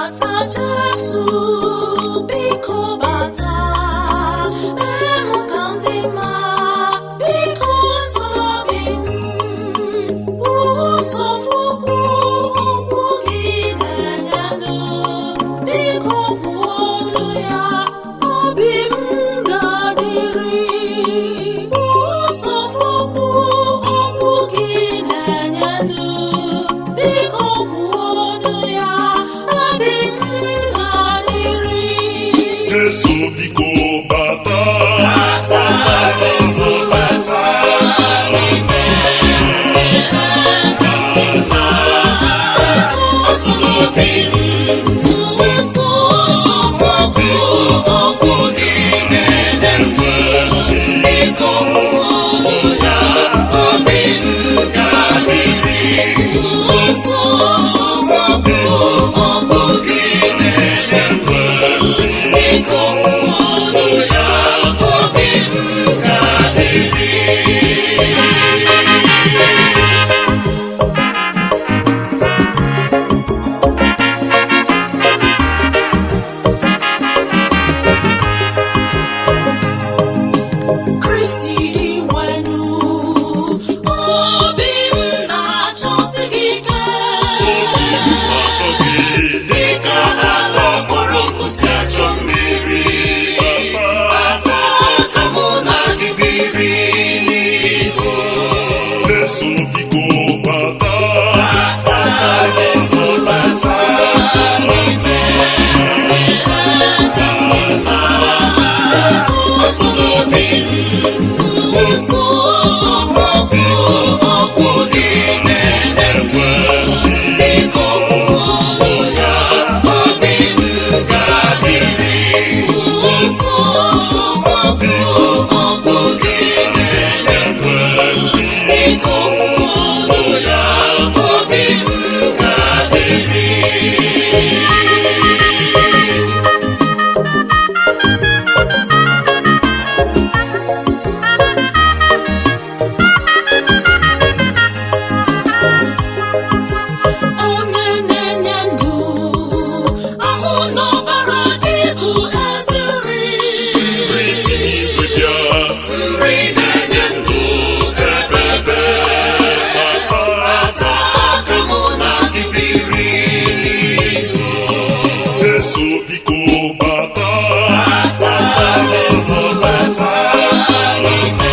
bata Jesu, biko bata, emu ka ndị ma, biko sobi m, ụsọfụkwụ okwu gị na-enye ndụ, biko kwuo olu ya, obi m ga-adịrị. Ụsọfụkwụ okwu gị na-enye ndụ, biko kwuo olu ya, obi m ga-adịrị. Jesu biko bata, Jesu bata, n'ime asụlobi m, ụsọfụkwụ okwu gị na-enye ndụ, biko kwuo olu ya, obi m ga-adịrị. Ụsọfụkwụ okwu gị na-enye ndụ, biko kwuo olu ya, obi m ga-adịrị. Kristi dị nwenu, obi m na-achọsi gị ike, achọ gị dịka ala kpọrọ nkụ si achọ mmiri. Bata ka mụ na gị biri n'iko. Jesu biko bata, Bata Jesu bata, n'ime asụlobi m, ụsọfụkwụ okwu gị na-enye ndụ, biko kwuo olu ya, obi m ga-adịrị. Ụsọfụkwụ okwu gị na-enye ndụ, biko kwuo olu ya, obi m ga-adịrị. Onye na-enye ndụ, ahụ n'ọbara gị bụ ezi nri. isi n'igwe bịa, Nri na-enye ndụ ebebe. Bata ka mụ na gị biri n'iko. Jesu biko bata, Bata Jesu bata, n'ime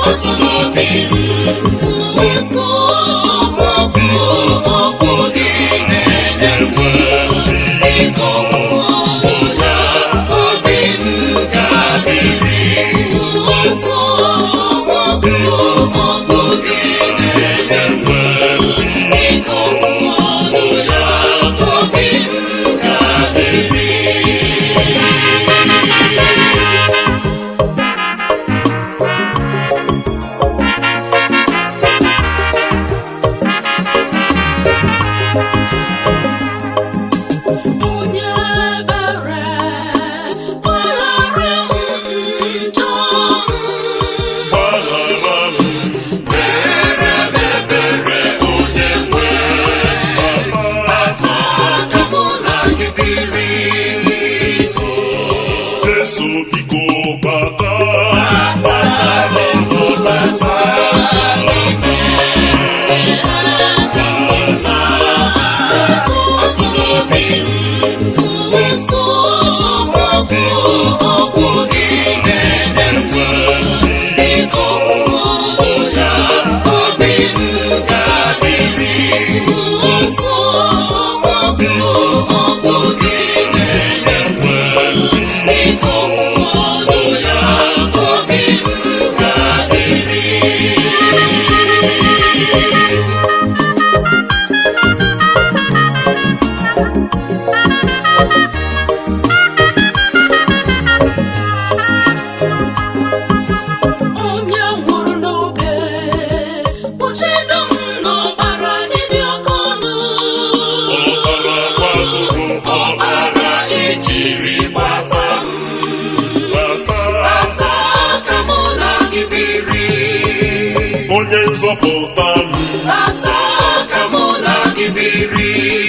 asụlobi m, ụsọfụkwụ okwu gị na-enye ndụ, biko kwuo olu ya, obi m ga-adịrị. Ụsọfụkwụ okwu gị na-enye ndụ, biko kwuo olu ya, obi m ga-adịrị. Onye ebere, gbaghara m njọ m, gbaghara m, mere m ebere onye nwe. Bata ka mụ na gị biri n'iko. Jesu biko bata, Bata Jesu bata, n'ime asụlobi m, ụsọfụkwụ okwu gị na-enye ndụ, biko kwuo olu ya, obi m ga-adịrị. Ụsọfụkwụ okwu gị na-enye ndụ, biko kwuo olu ya, obi m ga-adịrị. Onye nwụrụ n'obe, kpuchido m n'ọbara gị dị oke ọnụ. ọbara kwatụrụ Ọbara ejiri gbata m, bata, bata ka mụ na gị biri. onye nzọpụta m. Bata ka mụ na gị biri.